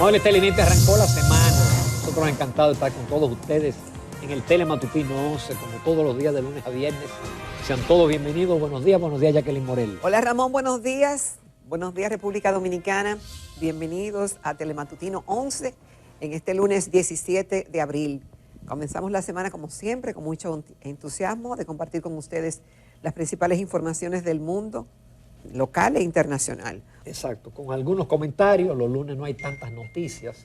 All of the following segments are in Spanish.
Hola, Televidente, arrancó la semana. Nosotros encantados de estar con todos ustedes en el Tele Matutino 11, como todos los días de lunes a viernes. Sean todos bienvenidos. Buenos días, Jacqueline Morel. Hola, Ramón, buenos días. Buenos días, República Dominicana. Bienvenidos a Telematutino 11 en este lunes 17 de abril. Comenzamos la semana, como siempre, con mucho entusiasmo de compartir con ustedes las principales informaciones del mundo, local e internacional. Exacto, con algunos comentarios. Los lunes no hay tantas noticias.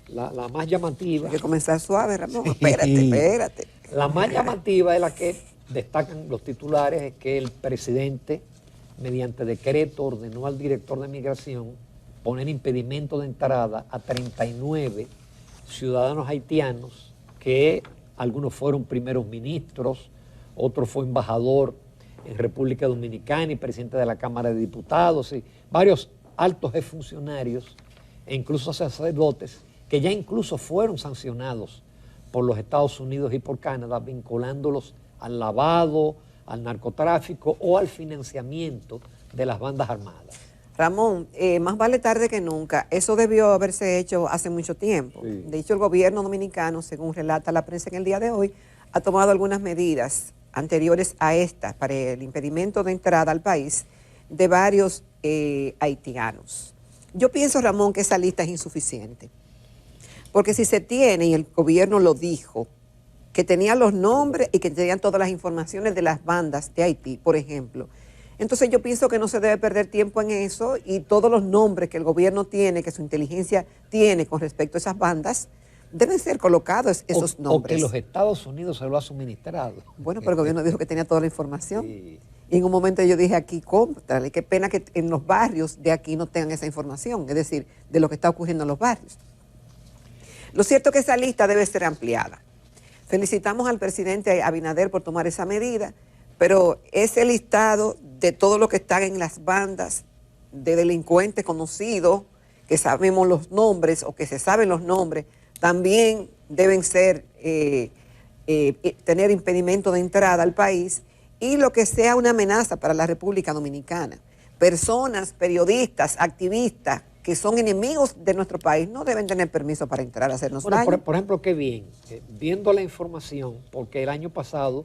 La más llamativa... Hay que comenzar suave, Ramón. Sí. Espérate. La más llamativa es la que destacan los titulares, es que el presidente, mediante decreto, ordenó al director de migración poner impedimento de entrada a 39 ciudadanos haitianos, que algunos fueron primeros ministros, otro fue embajador en República Dominicana y presidente de la Cámara de Diputados, y varios altos funcionarios e incluso sacerdotes que ya incluso fueron sancionados por los Estados Unidos y por Canadá, vinculándolos al lavado, al narcotráfico o al financiamiento de las bandas armadas. Ramón, más vale tarde que nunca. Eso debió haberse hecho hace mucho tiempo. Sí. De hecho, el gobierno dominicano, según relata la prensa en el día de hoy, ha tomado algunas medidas anteriores a esta para el impedimento de entrada al país de varios haitianos. Yo pienso, Ramón, que esa lista es insuficiente. Porque si se tiene, y el gobierno lo dijo, que tenía los nombres y que tenían todas las informaciones de las bandas de Haití, por ejemplo, entonces yo pienso que no se debe perder tiempo en eso, y todos los nombres que el gobierno tiene, que su inteligencia tiene con respecto a esas bandas, deben ser colocados esos nombres. O que los Estados Unidos se lo ha suministrado. Bueno, pero el gobierno dijo que tenía toda la información. Sí. Y en un momento yo dije aquí, cómprale, qué pena que en los barrios de aquí no tengan esa información, es decir, de lo que está ocurriendo en los barrios. Lo cierto es que esa lista debe ser ampliada. Felicitamos al presidente Abinader por tomar esa medida, pero ese listado de todo lo que están en las bandas de delincuentes conocidos, que sabemos los nombres o que se saben los nombres, también deben ser, tener impedimento de entrada al país, y lo que sea una amenaza para la República Dominicana. Personas, periodistas, activistas que son enemigos de nuestro país no deben tener permiso para entrar a hacernos daño. Por ejemplo, qué bien, viendo la información, porque el año pasado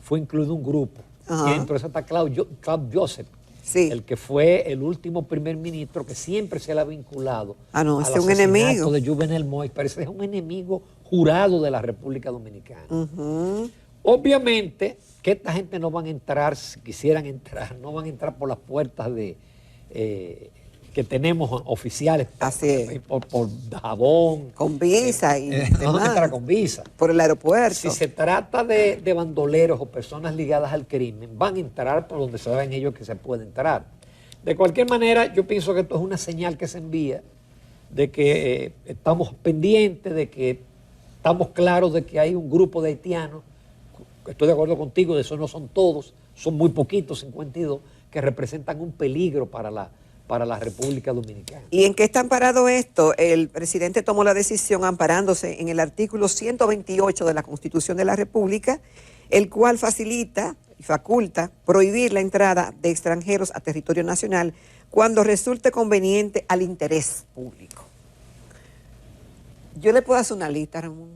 fue incluido un grupo, y dentro de eso está Claude Joseph, sí, el que fue el último primer ministro que siempre se le ha vinculado al asesinato enemigo de Juvenel Moïse. Parece que es un enemigo jurado de la República Dominicana. Obviamente que esta gente no van a entrar, si quisieran entrar, no van a entrar por las puertas de que tenemos oficiales por Dajabón. Con visa y no van a entrar con visa. Por el aeropuerto. Si se trata de bandoleros o personas ligadas al crimen, van a entrar por donde saben ellos que se puede entrar. De cualquier manera, yo pienso que esto es una señal que se envía de que estamos pendientes, de que estamos claros de que hay un grupo de haitianos, estoy de acuerdo contigo, de eso no son todos, son muy poquitos, 52, que representan un peligro para la República Dominicana. ¿Y en qué está amparado esto? El presidente tomó la decisión amparándose en el artículo 128 de la Constitución de la República, el cual facilita y faculta prohibir la entrada de extranjeros a territorio nacional cuando resulte conveniente al interés público. Yo le puedo hacer una lista, Ramón.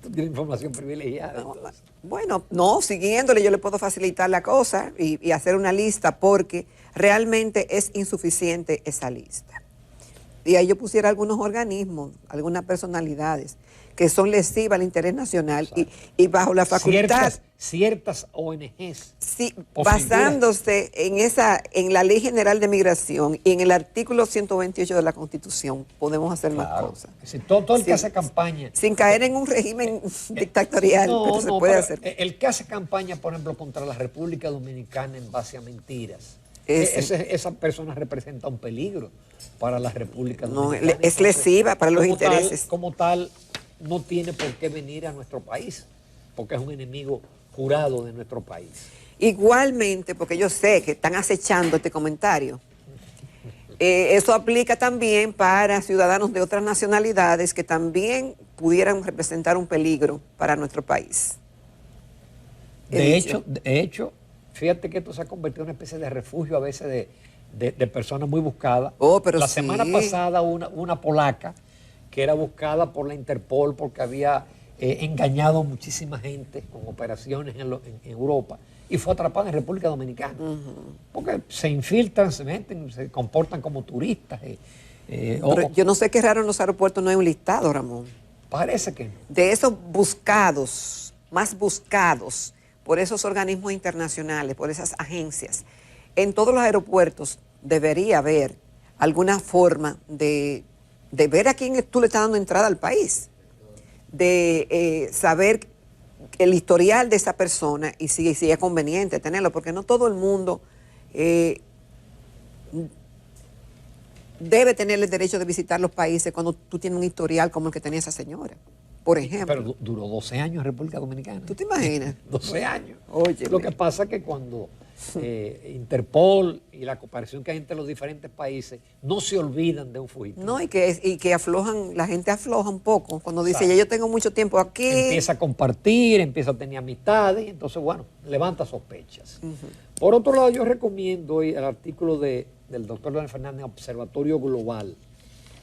Tú tienes información privilegiada. No, bueno, no, siguiéndole yo le puedo facilitar la cosa y hacer una lista, porque realmente es insuficiente esa lista. Y ahí yo pusiera algunos organismos, algunas personalidades que son lesivas al interés nacional y bajo la facultad. Ciertas ONGs. Sí, basándose en la Ley General de Migración y en el artículo 128 de la Constitución, podemos hacer más cosas. Es decir, todo el que hace campaña. Sin caer en un régimen dictatorial, pero se puede hacer. El que hace campaña, por ejemplo, contra la República Dominicana en base a mentiras, esa persona representa un peligro para la República Dominicana. No, es lesiva para los intereses. Como tal, no tiene por qué venir a nuestro país, porque es un enemigo jurado de nuestro país. Igualmente, porque yo sé que están acechando este comentario, eso aplica también para ciudadanos de otras nacionalidades que también pudieran representar un peligro para nuestro país. De hecho, fíjate que esto se ha convertido en una especie de refugio a veces de personas muy buscadas. Pero la semana pasada una polaca que era buscada por la Interpol porque había engañado a muchísima gente con operaciones en Europa y fue atrapada en República Dominicana. Porque se infiltran, se meten, se comportan como turistas. Pero yo no sé qué raro en los aeropuertos no hay un listado, Ramón. Parece que no. De esos buscados, más buscados por esos organismos internacionales, por esas agencias, en todos los aeropuertos debería haber alguna forma de ver a quién tú le estás dando entrada al país, de saber el historial de esa persona y si es conveniente tenerlo, porque no todo el mundo debe tener el derecho de visitar los países cuando tú tienes un historial como el que tenía esa señora, por ejemplo. Pero duró 12 años en República Dominicana. ¿Tú te imaginas? 12 años. Oye, lo que pasa es que cuando Interpol y la cooperación que hay entre los diferentes países no se olvidan de un fugitivo. No, y que aflojan, la gente afloja un poco cuando dice, ya yo tengo mucho tiempo aquí. Empieza a compartir, empieza a tener amistades, y entonces, bueno, levanta sospechas. Por otro lado, yo recomiendo hoy el artículo del doctor Leonel Fernández, Observatorio Global.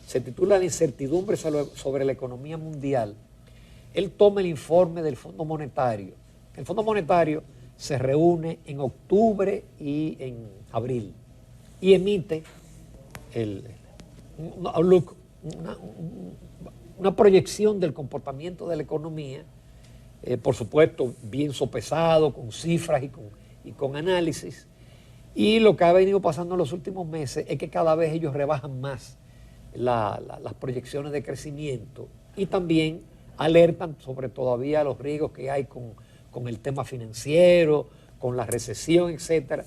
Se titula La incertidumbre sobre la economía mundial. Él toma el informe del Fondo Monetario. El Fondo Monetario se reúne en octubre y en abril y emite una proyección del comportamiento de la economía, por supuesto bien sopesado, con cifras y con análisis. Y lo que ha venido pasando en los últimos meses es que cada vez ellos rebajan más las proyecciones de crecimiento y también alertan sobre todavía los riesgos que hay con el tema financiero, con la recesión, etcétera.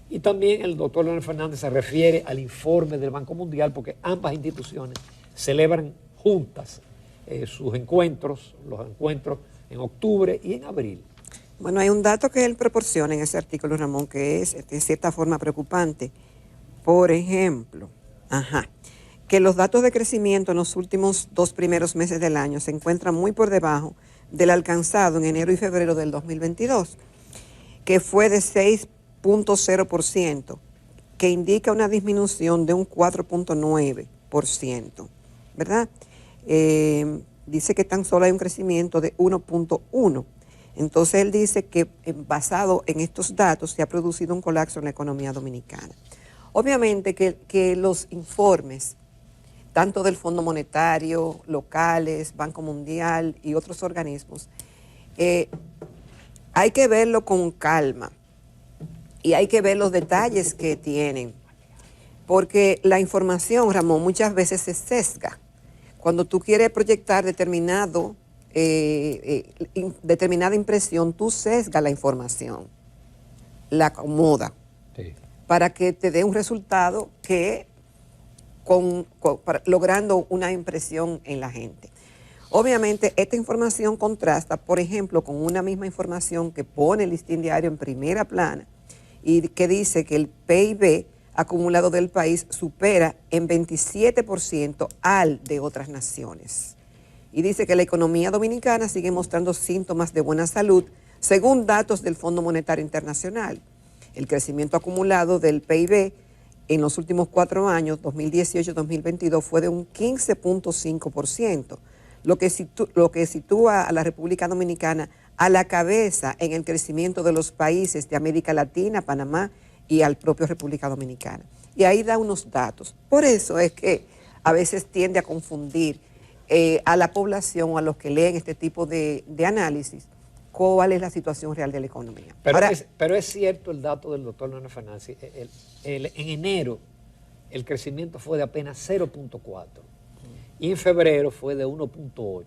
Y también el doctor Leonel Fernández se refiere al informe del Banco Mundial porque ambas instituciones celebran juntas sus encuentros, los encuentros en octubre y en abril. Bueno, hay un dato que él proporciona en ese artículo, Ramón, que es de cierta forma preocupante. Por ejemplo, que los datos de crecimiento en los últimos 2 primeros meses del año se encuentran muy por debajo del alcanzado en enero y febrero del 2022, que fue de 6.0%, que indica una disminución de un 4.9%, ¿verdad? Dice que tan solo hay un crecimiento de 1.1%. Entonces él dice que basado en estos datos se ha producido un colapso en la economía dominicana. Obviamente que los informes, tanto del Fondo Monetario, locales, Banco Mundial y otros organismos, hay que verlo con calma y hay que ver los detalles que tienen, porque la información, Ramón, muchas veces se sesga. Cuando tú quieres proyectar determinada impresión, tú sesgas la información, la acomoda, para que te dé un resultado que logrando una impresión en la gente. Obviamente, esta información contrasta, por ejemplo, con una misma información que pone el Listín Diario en primera plana y que dice que el PIB acumulado del país supera en 27% al de otras naciones. Y dice que la economía dominicana sigue mostrando síntomas de buena salud, según datos del Fondo Monetario Internacional. El crecimiento acumulado del PIB en los últimos 4 años, 2018-2022, fue de un 15.5%, lo que sitúa a la República Dominicana a la cabeza en el crecimiento de los países de América Latina, Panamá y al propio República Dominicana. Y ahí da unos datos. Por eso es que a veces tiende a confundir a la población o a los que leen este tipo de análisis cuál es la situación real de la economía. Pero es cierto el dato del doctor Leonel Fernández. En enero el crecimiento fue de apenas 0.4 y en febrero fue de 1.8.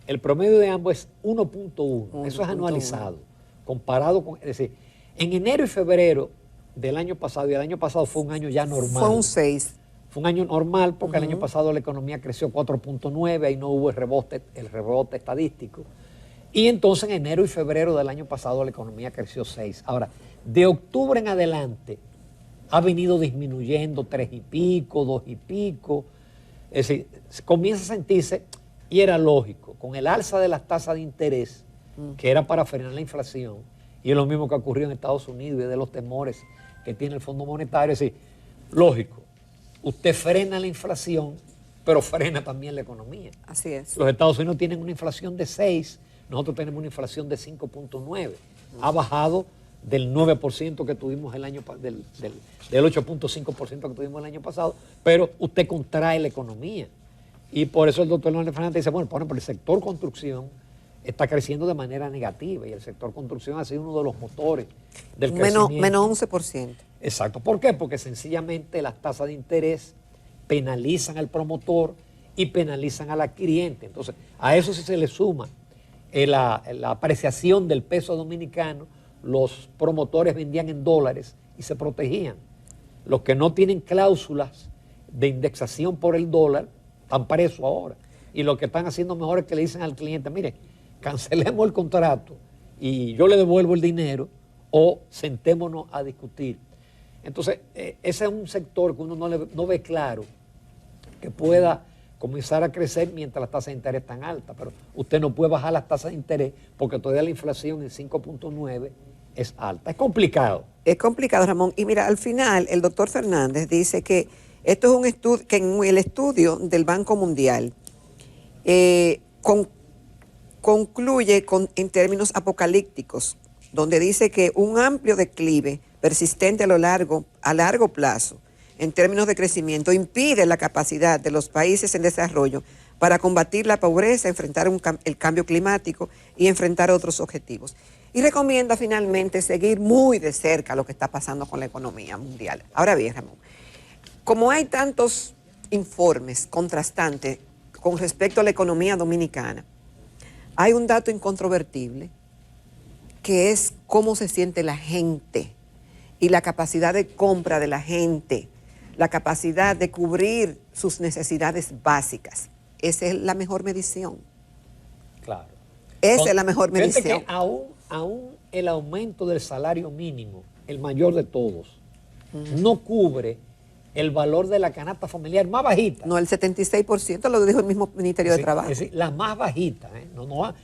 El promedio de ambos es 1.1. Eso es anualizado. Comparado con, es decir, en enero y febrero del año pasado, y el año pasado fue un año ya normal. Fue un 6. Fue un año normal porque el año pasado la economía creció 4.9, ahí no hubo el rebote estadístico. Y entonces en enero y febrero del año pasado la economía creció 6. Ahora, de octubre en adelante ha venido disminuyendo 3 y pico, 2 y pico. Es decir, comienza a sentirse, y era lógico, con el alza de las tasas de interés, que era para frenar la inflación, y es lo mismo que ocurrió en Estados Unidos y de los temores que tiene el Fondo Monetario. Es decir, Lógico, usted frena la inflación, pero frena también la economía. Así es. Los Estados Unidos tienen una inflación de 6, nosotros tenemos una inflación de 5.9. Ha bajado del 9% que tuvimos el año del 8.5% que tuvimos el año pasado, pero usted contrae la economía. Y por eso el doctor Leonel Fernández dice, bueno, por ejemplo, el sector construcción está creciendo de manera negativa y el sector construcción ha sido uno de los motores del crecimiento. Menos 11%. Exacto. ¿Por qué? Porque sencillamente las tasas de interés penalizan al promotor y penalizan al adquiriente. Entonces, a eso sí se le suma la apreciación del peso dominicano. Los promotores vendían en dólares y se protegían. Los que no tienen cláusulas de indexación por el dólar están presos ahora. Y lo que están haciendo mejor es que le dicen al cliente, mire, cancelemos el contrato y yo le devuelvo el dinero o sentémonos a discutir. Entonces, ese es un sector que uno no ve claro que pueda comenzar a crecer mientras las tasas de interés están altas. Pero usted no puede bajar las tasas de interés porque todavía la inflación en 5.9 es alta. Es complicado. Es complicado, Ramón. Y mira, al final el doctor Fernández dice que esto es un estudio, que en el estudio del Banco Mundial concluye en términos apocalípticos, donde dice que un amplio declive persistente a largo plazo en términos de crecimiento impide la capacidad de los países en desarrollo para combatir la pobreza, enfrentar el cambio climático y enfrentar otros objetivos. Y recomienda finalmente seguir muy de cerca lo que está pasando con la economía mundial. Ahora bien, Ramón, como hay tantos informes contrastantes con respecto a la economía dominicana, hay un dato incontrovertible que es cómo se siente la gente y la capacidad de compra de la gente, la capacidad de cubrir sus necesidades básicas. Esa es la mejor medición. Claro. Esa es la mejor medición. Que aún el aumento del salario mínimo, el mayor de todos, no cubre el valor de la canasta familiar más bajita. No, el 76% lo dijo el mismo Ministerio de Trabajo. Es decir, la más bajita, no,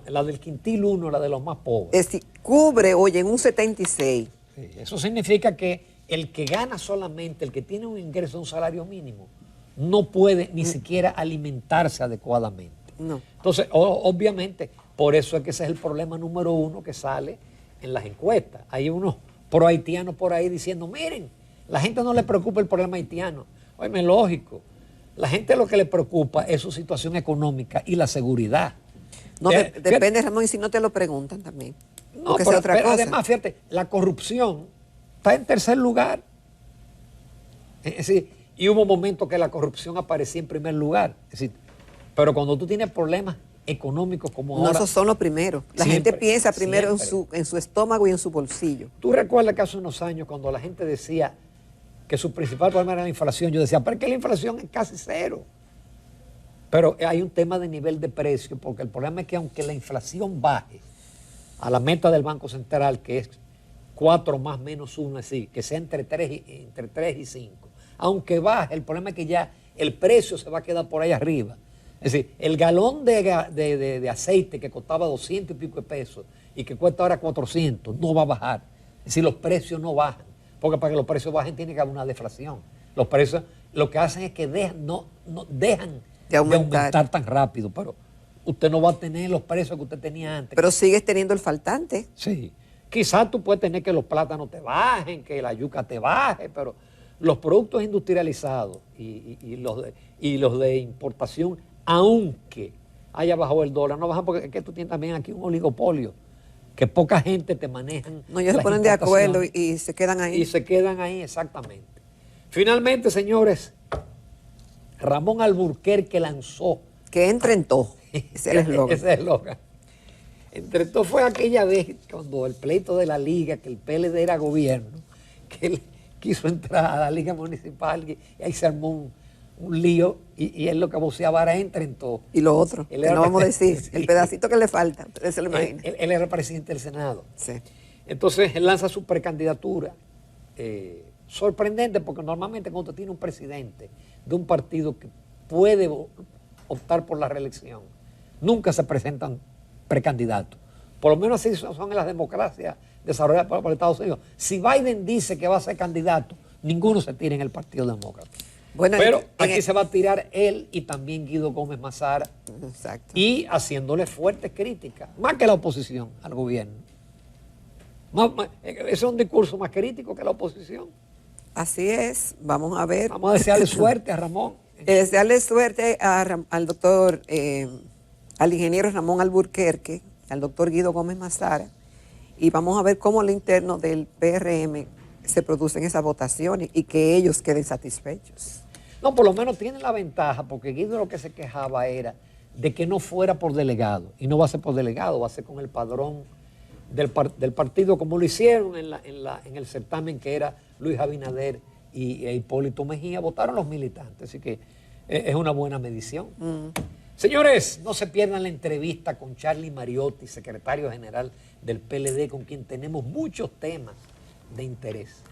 la del quintil 1, la de los más pobres. Es decir, cubre, oye, en un 76%. Sí, eso significa que el que gana solamente, el que tiene un ingreso de un salario mínimo, no puede ni siquiera alimentarse adecuadamente. No. Entonces, obviamente, por eso es que ese es el problema número uno que sale en las encuestas. Hay unos pro haitianos por ahí diciendo, miren, la gente no le preocupa el problema haitiano. Oye, lógico. La gente lo que le preocupa es su situación económica y la seguridad. No, depende, Ramón, y si no te lo preguntan también. No, pero además, fíjate, la corrupción está en tercer lugar. Es decir, y hubo momentos que la corrupción aparecía en primer lugar. Es decir, pero cuando tú tienes problemas económicos como ahora... No, esos son los primeros. La gente piensa primero en su estómago y en su bolsillo. ¿Tú recuerdas que hace unos años cuando la gente decía que su principal problema era la inflación? Yo decía, pero es que la inflación es casi cero. Pero hay un tema de nivel de precio, porque el problema es que aunque la inflación baje a la meta del Banco Central, que es 4 más menos 1, es decir, que sea entre 3 y 5, aunque baje, el problema es que ya el precio se va a quedar por ahí arriba. Es decir, el galón de aceite que costaba 200 y pico de pesos y que cuesta ahora 400, no va a bajar. Es decir, los precios no bajan, porque para que los precios bajen tiene que haber una deflación. Los precios lo que hacen es que no dejan de aumentar tan rápido, pero usted no va a tener los precios que usted tenía antes. Pero sigues teniendo el faltante. Sí, quizás tú puedes tener que los plátanos te bajen, que la yuca te baje, pero los productos industrializados y los de importación, aunque haya bajado el dólar, no bajan porque es que tú tienes también aquí un oligopolio, que poca gente te manejan. No, ellos se ponen de acuerdo y se quedan ahí. Y se quedan ahí, exactamente. Finalmente, señores, Ramón Alburquerque lanzó... Que entre en todo. Ese es el eslogan. Ese es el eslogan. Entre todo fue aquella vez cuando el pleito de la liga, que el PLD era gobierno, que él quiso entrar a la liga municipal y ahí se armó un lío y él lo que voceaba era entre en todo. Y lo otro, que no vamos a decir, sí, el pedacito que le falta, ustedes se lo imaginan. Él era presidente del Senado. Sí. Entonces él lanza su precandidatura. Sorprendente porque normalmente cuando usted tiene un presidente de un partido que puede optar por la reelección, nunca se presentan precandidatos. Por lo menos así son en las democracias desarrolladas por Estados Unidos. Si Biden dice que va a ser candidato, ninguno se tira en el Partido Demócrata. Bueno, pero aquí se va a tirar él y también Guido Gómez Mazara. Exacto. Y haciéndole fuertes críticas, más que la oposición al gobierno. Ese es un discurso más crítico que la oposición. Así es, vamos a ver. Vamos a desearle suerte a Ramón. Desearle suerte al doctor, al ingeniero Ramón Alburquerque, al doctor Guido Gómez Mazara, y vamos a ver cómo al interno del PRM se producen esas votaciones y que ellos queden satisfechos. No, por lo menos tienen la ventaja, porque Guido lo que se quejaba era de que no fuera por delegado, y no va a ser por delegado, va a ser con el padrón del partido, como lo hicieron en el certamen que era Luis Abinader y Hipólito Mejía, votaron los militantes, así que es una buena medición. Señores, no se pierdan la entrevista con Charlie Mariotti, secretario general del PLD, con quien tenemos muchos temas de interés.